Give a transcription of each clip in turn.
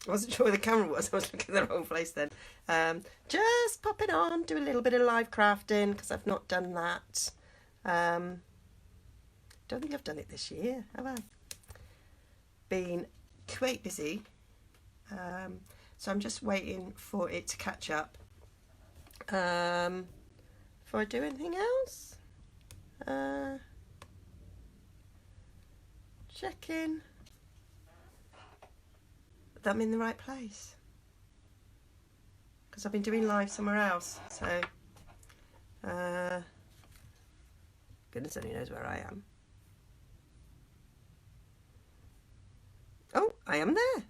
I wasn't sure where the camera was. I was looking in the wrong place then. Just popping on, do a little bit of live crafting because I've not done that. Don't think I've done it this year, have I? Been quite busy. So I'm just waiting for it to catch up. Before I do anything else. Checking that I'm in the right place. Because I've been doing live somewhere else. So, goodness only knows where I am. Oh, I am there.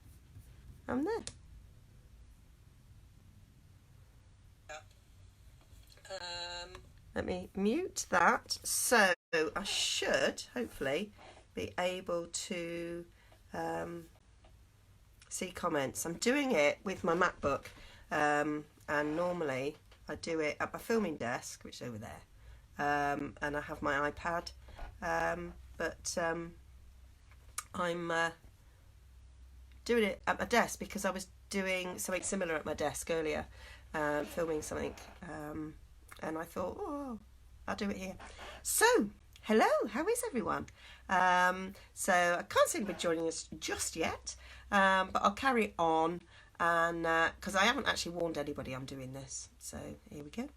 I'm there. Let me mute that. So I should hopefully be able to see comments. I'm doing it with my MacBook, and normally I do it at my filming desk, which is over there, and I have my iPad, but I'm doing it at my desk because I was doing something similar at my desk earlier, filming something, and I thought, oh, I'll do it here. So, hello, how is everyone? So I can't see anybody joining us just yet, but I'll carry on, and because I haven't actually warned anybody I'm doing this, so here we go.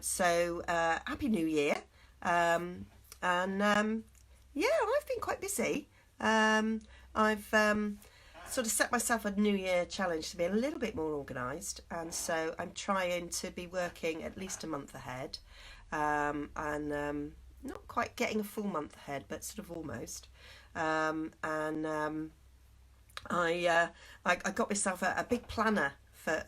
So Happy New Year, and yeah, I've been quite busy. I've sort of set myself a New Year challenge to be a little bit more organised, and so I'm trying to be working at least a month ahead, and not quite getting a full month ahead, but sort of almost. I got myself a big planner for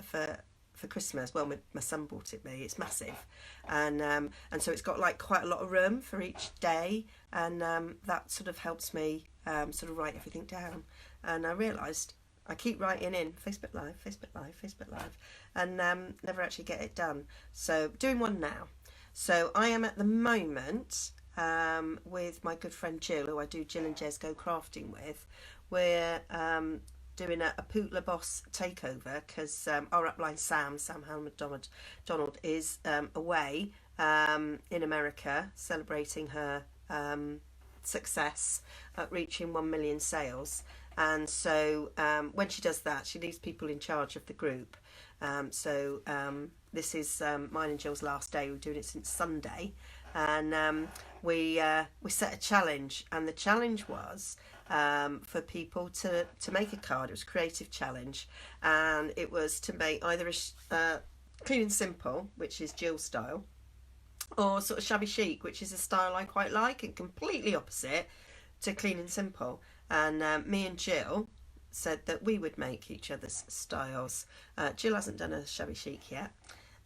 Christmas. Well, my son bought it me. It's massive, and so it's got like quite a lot of room for each day, and that sort of helps me sort of write everything down. And I realised I keep writing in Facebook Live, Facebook Live, Facebook Live, and never actually get it done. So doing one now. So I am at the moment with my good friend Jill, who I do Jill and Jez Go Crafting with. We're doing a Pootler Boss takeover because our upline Sam Howard Donald is away in America celebrating her success at reaching 1 million sales. And so when she does that, she leaves people in charge of the group. So this is mine and Jill's last day. We're doing it since Sunday, and we set a challenge, and the challenge was for people to make a card. It was a creative challenge, and it was to make either a clean and simple, which is Jill's style, or sort of shabby chic, which is a style I quite like, and completely opposite to clean and simple. And me and Jill said that we would make each other's styles. Jill hasn't done a shabby chic yet,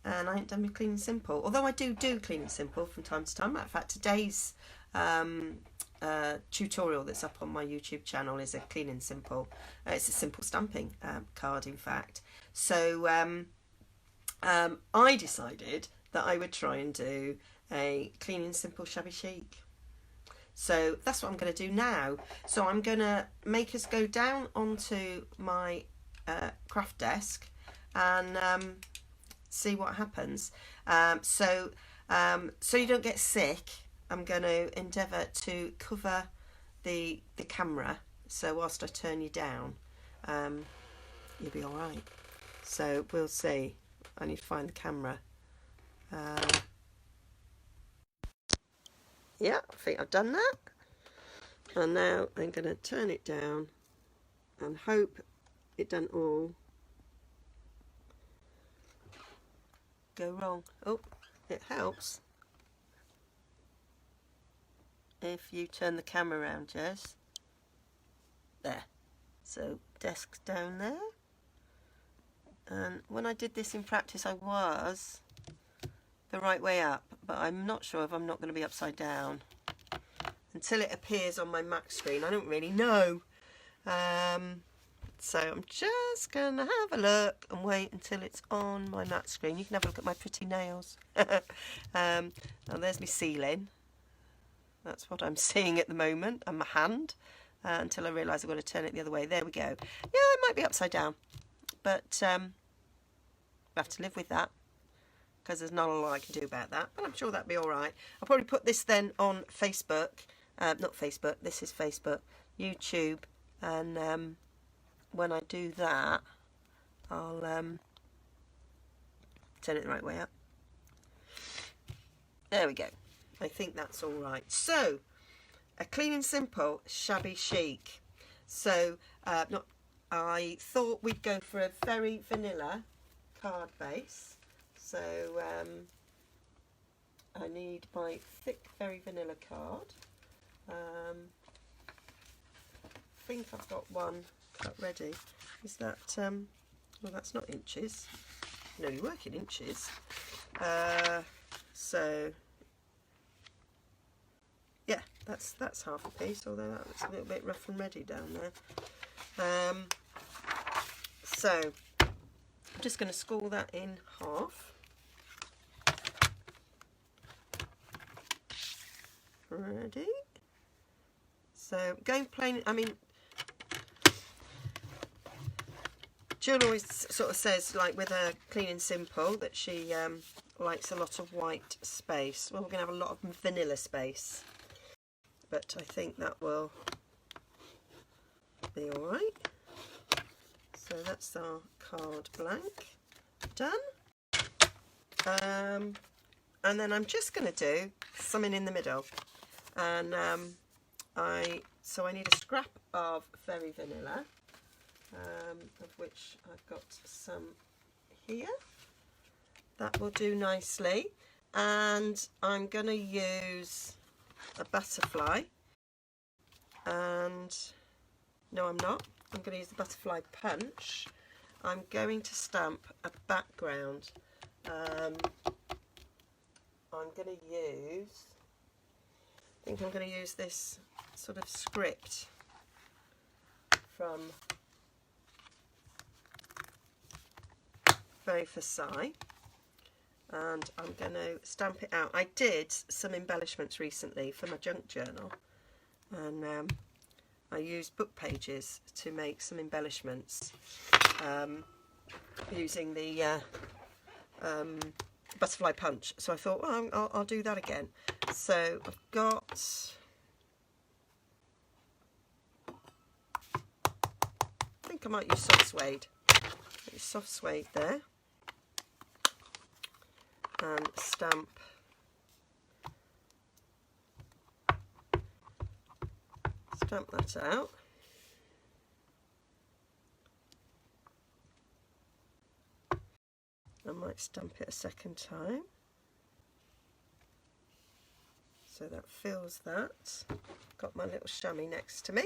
and I ain't done with clean and simple, although I do clean and simple from time to time. Matter of fact, today's tutorial that's up on my YouTube channel is a clean and simple. It's a simple stamping card, in fact. So I decided that I would try and do a clean and simple shabby chic. So that's what I'm going to do now. So I'm going to make us go down onto my craft desk and see what happens. So you don't get sick, I'm going to endeavour to cover the camera. So whilst I turn you down, you'll be all right. So we'll see. I need to find the camera. Yeah, I think I've done that. And now I'm going to turn it down and hope it doesn't all go wrong. Oh, it helps if you turn the camera around, Jez. There. So desk's down there. And when I did this in practice, I was the right way up, but I'm not sure if I'm not going to be upside down until it appears on my Mac screen. I don't really know. So I'm just going to have a look and wait until it's on my Mac screen. You can have a look at my pretty nails. Now there's my ceiling. That's what I'm seeing at the moment, and my hand. until I realise I've got to turn it the other way. There we go. Yeah, it might be upside down, but I have to live with that because there's not a lot I can do about that, but I'm sure that'll be all right. I'll probably put this then on Facebook, not Facebook, this is Facebook, YouTube, and when I do that, I'll turn it the right way up. There we go. I think that's all right. So, a clean and simple shabby chic. So, I thought we'd go for a very vanilla card base. So, I need my thick, very vanilla card. I think I've got one cut ready. Is that, well, that's not inches. I can only work in inches. So, yeah, that's half a piece, although that looks a little bit rough and ready down there. So, I'm just going to score that in half. Ready? So, going plain, I mean, Jill always sort of says, like with a clean and simple, that she likes a lot of white space. Well, we're going to have a lot of vanilla space, but I think that will be all right. So that's our card blank done. And then I'm just going to do something in the middle, and so I need a scrap of Very Vanilla, of which I've got some here. That will do nicely, and I'm going to use a butterfly, and no, I'm not. I'm going to use the butterfly punch. I'm going to stamp a background. I'm going to use, I think I'm going to use this sort of script from Very Versailles, and I'm going to stamp it out. I did some embellishments recently for my junk journal, and I used book pages to make some embellishments using the butterfly punch. So I thought, well, I'll do that again. So I've got, I think I might use soft suede. Use soft suede there, and stamp that out. I might stamp it a second time, so that fills that. Got my little chamois next to me,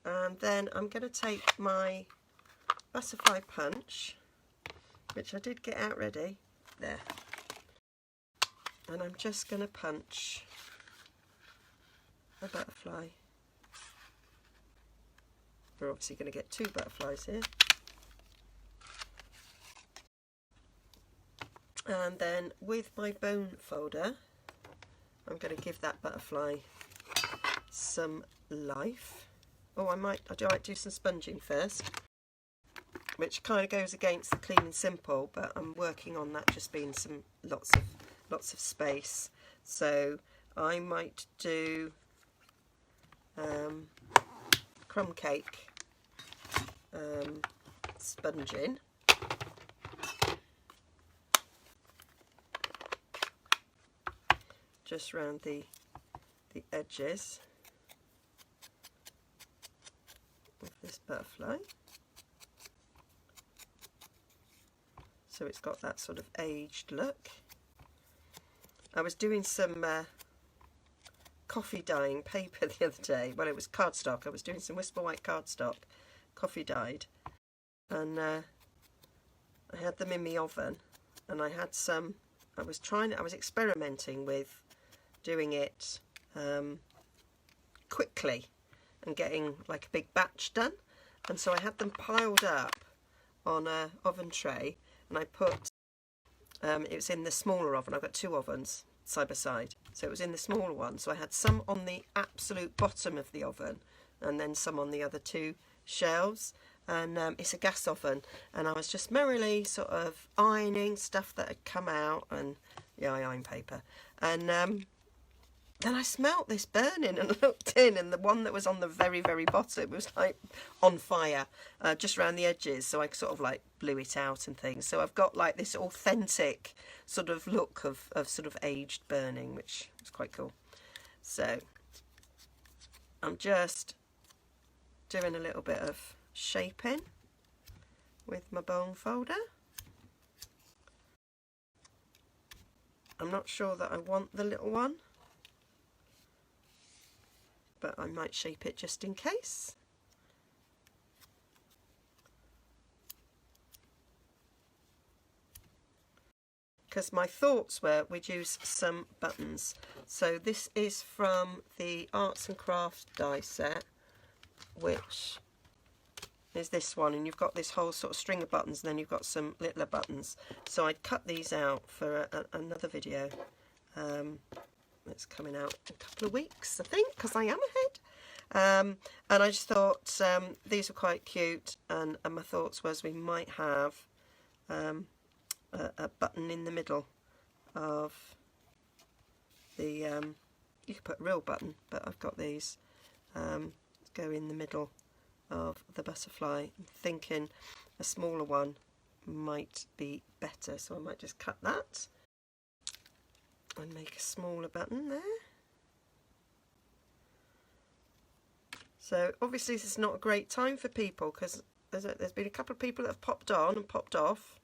and then I'm going to take my butterfly punch, which I did get out ready there, and I'm just going to punch a butterfly. We're obviously going to get two butterflies here. And then with my bone folder, I'm going to give that butterfly some life. Oh, I might do some sponging first, which kind of goes against the clean and simple, but I'm working on that just being some lots of space. So I might do crumb cake sponging. Just round the edges of this butterfly, so it's got that sort of aged look. I was doing some coffee dyeing paper the other day. Well, it was cardstock. I was doing some Whisper White cardstock, coffee dyed, and I had them in the oven, and I had some. I was experimenting with doing it quickly and getting like a big batch done, and so I had them piled up on a oven tray, and I put it was in the smaller oven. I've got two ovens, side by side. So it was in the smaller one. So I had some on the absolute bottom of the oven and then some on the other two shelves. And it's a gas oven, and I was just merrily sort of ironing stuff that had come out, and yeah, I iron paper, and then I smelt this burning and looked in, and the one that was on the very, very bottom was like on fire, just around the edges, so I sort of like blew it out and things. So I've got like this authentic sort of look of sort of aged burning, which is quite cool. So I'm just doing a little bit of shaping with my bone folder. I'm not sure that I want the little one, but I might shape it just in case. Because my thoughts were we'd use some buttons. So this is from the Arts and Crafts die set, which is this one, and you've got this whole sort of string of buttons, and then you've got some littler buttons. So I'd cut these out for another video. It's coming out in a couple of weeks, I think, because I am ahead. And I just thought these were quite cute, and my thoughts was we might have a button in the middle of the, you could put a real button, but I've got these go in the middle of the butterfly. I'm thinking a smaller one might be better, so I might just cut that and make a smaller button there. So obviously this is not a great time for people, because there's been a couple of people that have popped on and popped off.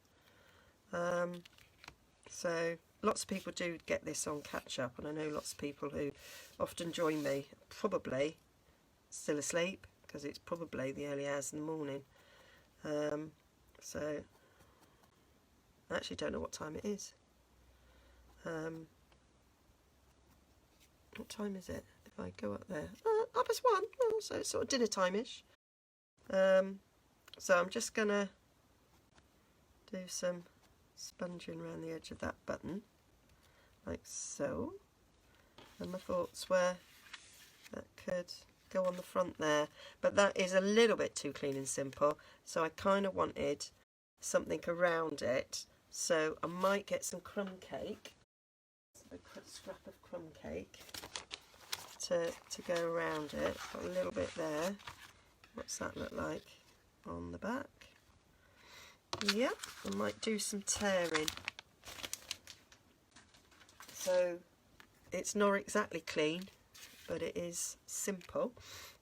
So lots of people do get this on catch up, and I know lots of people who often join me probably still asleep, because it's probably the early hours in the morning. So I actually don't know what time it is. What time is it? If I go up there, 1:30. Oh, so it's sort of dinner time-ish. So I'm just gonna do some sponging around the edge of that button, like so. And my thoughts were that could go on the front there, but that is a little bit too clean and simple, so I kind of wanted something around it. So I might get some crumb cake, a scrap of crumb cake to go around it. Got a little bit there. What's that look like on the back? Yep, I might do some tearing. So it's not exactly clean, but it is simple.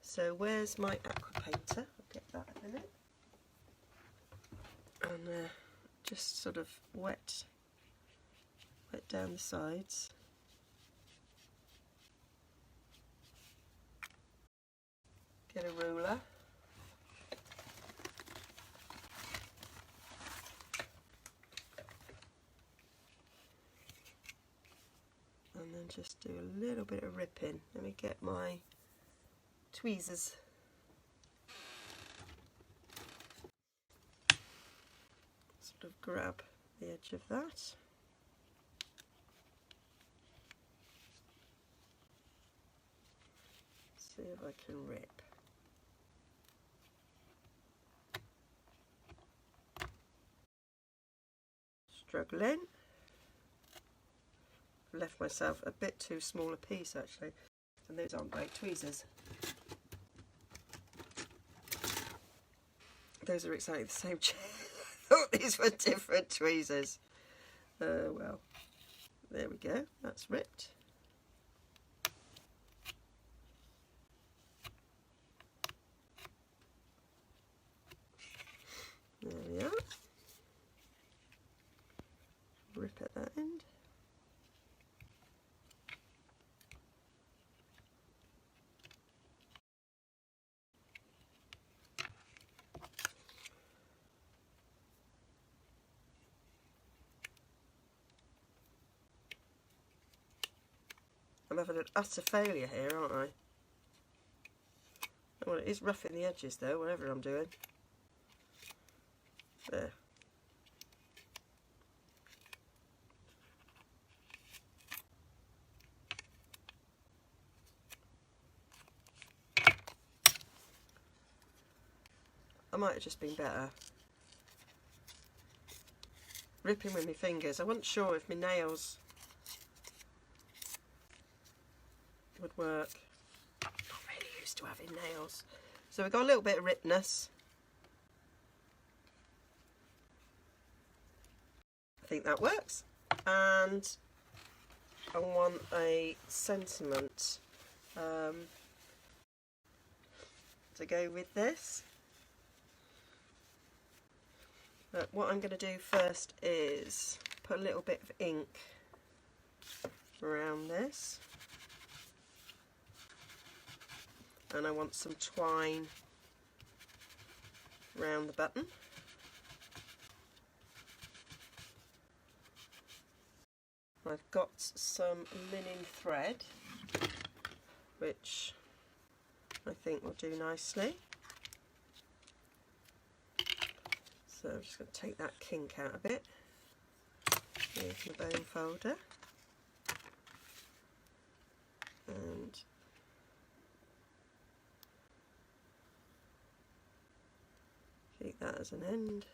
So where's my aqua painter? I'll get that in a minute. And just sort of wet down the sides. Get a ruler. And then just do a little bit of ripping. Let me get my tweezers. Sort of grab the edge of that. See if I can rip. Struggling. Left myself a bit too small a piece actually, and those aren't great tweezers. Those are exactly the same shape. I thought these were different tweezers. Well, there we go, that's ripped. There we are. Rip at that end. I'm having an utter failure here, aren't I? Well, it is roughing the edges though, whatever I'm doing. There. I might have just been better ripping with my fingers. I wasn't sure if my nails would work. I'm not really used to having nails. So we've got a little bit of ripness. I think that works. And I want a sentiment to go with this. But what I'm going to do first is put a little bit of ink around this, and I want some twine around the button. I've got some linen thread, which I think will do nicely. So I'm just going to take that kink out a bit. Here's my bone folder. And keep that as an end.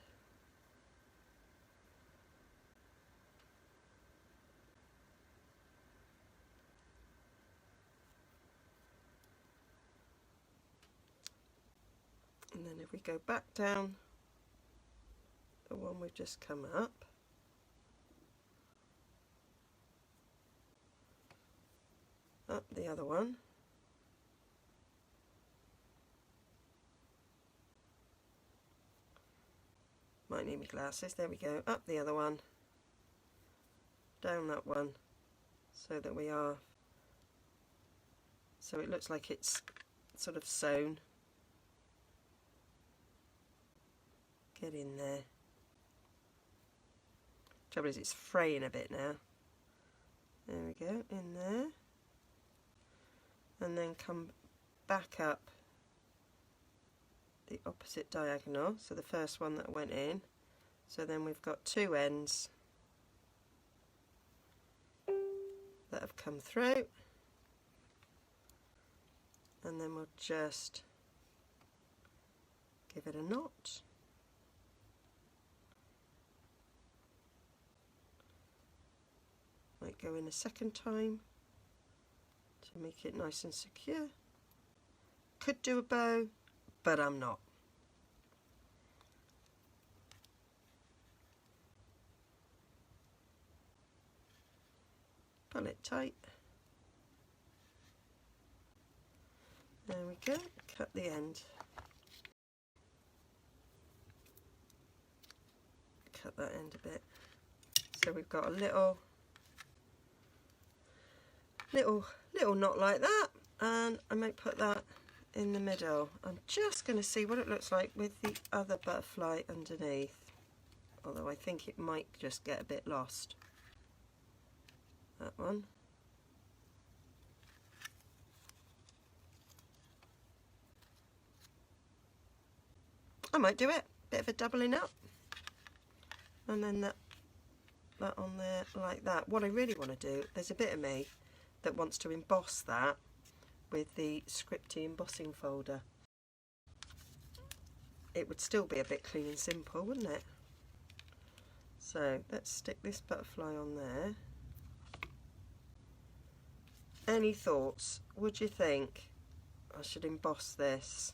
And then if we go back down the one we've just come up, up the other one, might need my glasses, there we go, up the other one, down that one, so that we are, so it looks like it's sort of sewn. Get in there. Trouble is it's fraying a bit now. There we go, in there. And then come back up the opposite diagonal, so the first one that went in. So then we've got two ends that have come through. And then we'll just give it a knot. Might go in a second time to make it nice and secure. Could do a bow, but I'm not. Pull it tight. There we go, cut the end. Cut that end a bit. So we've got a little knot like that, and I might put that in the middle. I'm just going to see what it looks like with the other butterfly underneath, although I think it might just get a bit lost. That one. I might do it, bit of a doubling up, and then that on there like that. What I really want to do, there's a bit of me that wants to emboss that with the scripty embossing folder. It would still be a bit clean and simple, wouldn't it? So let's stick this butterfly on there. Any thoughts? Would you think I should emboss this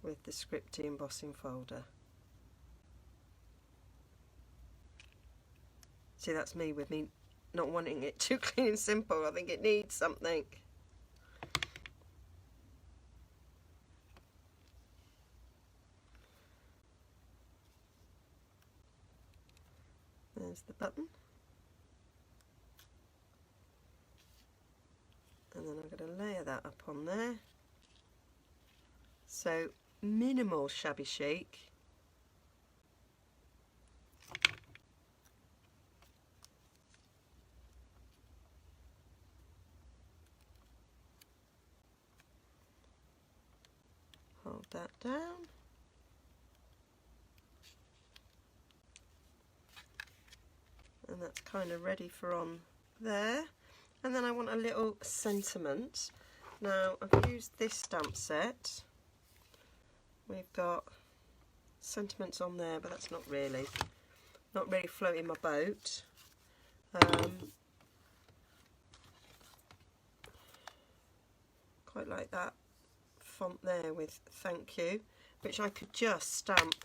with the scripty embossing folder? See, that's me with me not wanting it too clean and simple. I think it needs something. There's the button. And then I'm going to layer that up on there. So minimal shabby chic. Hold that down. And that's kind of ready for on there. And then I want a little sentiment. Now I've used this stamp set. We've got sentiments on there, but that's not really floating my boat. Quite like that font there with thank you, which I could just stamp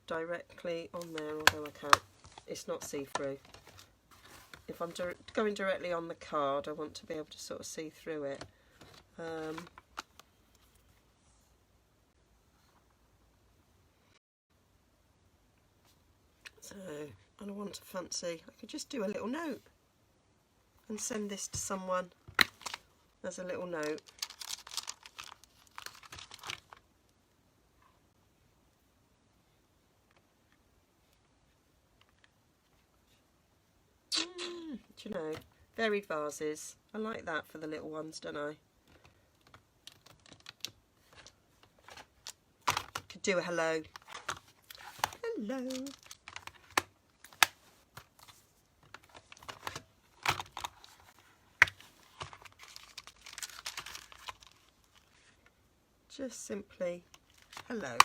directly on there, although I can't. It's not see-through. If I'm going directly on the card, I want to be able to sort of see through it. So I don't want to fancy. I could just do a little note and send this to someone as a little note. Do you know, varied vases. I like that for the little ones, don't I? Could do a hello. Hello. Just simply hello.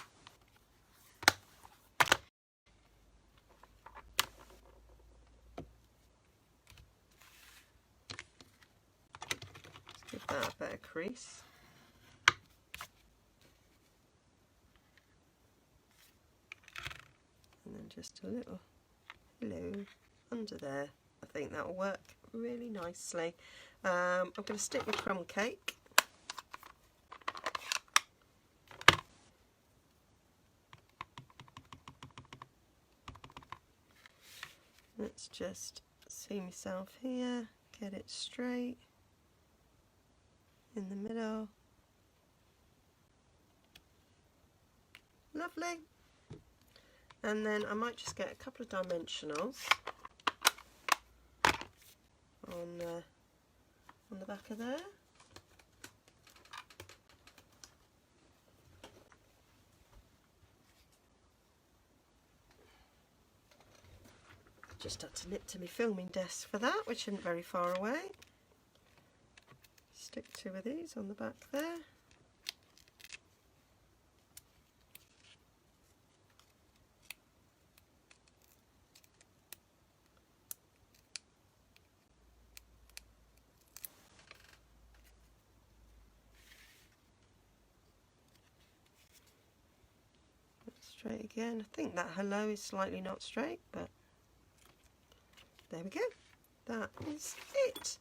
Give that a better crease. And then just a little hello under there. I think that will work really nicely. I'm going to stick with crumb cake. Let's just see myself here, get it straight in the middle. Lovely. And then I might just get a couple of dimensionals on the back of there. Just had to nip to my filming desk for that, which isn't very far away. Stick two of these on the back there. Straight again. I think that hello is slightly not straight, but there we go. That is it.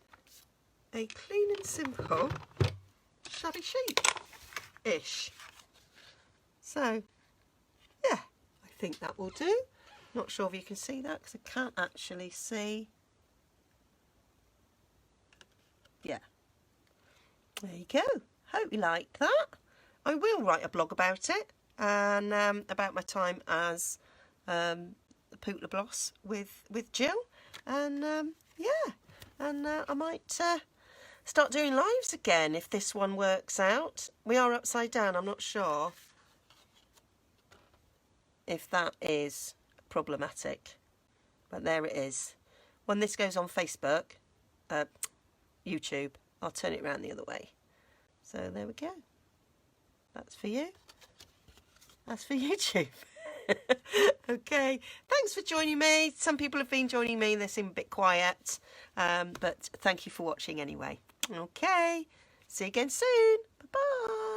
A clean and simple shabby chic-ish. So, yeah, I think that will do. Not sure if you can see that because I can't actually see. Yeah. There you go. Hope you liked that. I will write a blog about it and about my time as the Pootler Bloss with Jill. And yeah, and I might start doing lives again if this one works out. We are upside down. I'm not sure if that is problematic, but there it is. When this goes on Facebook, YouTube, I'll turn it around the other way. So there we go. That's for you. That's for YouTube. Okay, thanks for joining me. Some people have been joining me. They seem a bit quiet, but thank you for watching anyway. Okay, see you again soon. Bye-bye.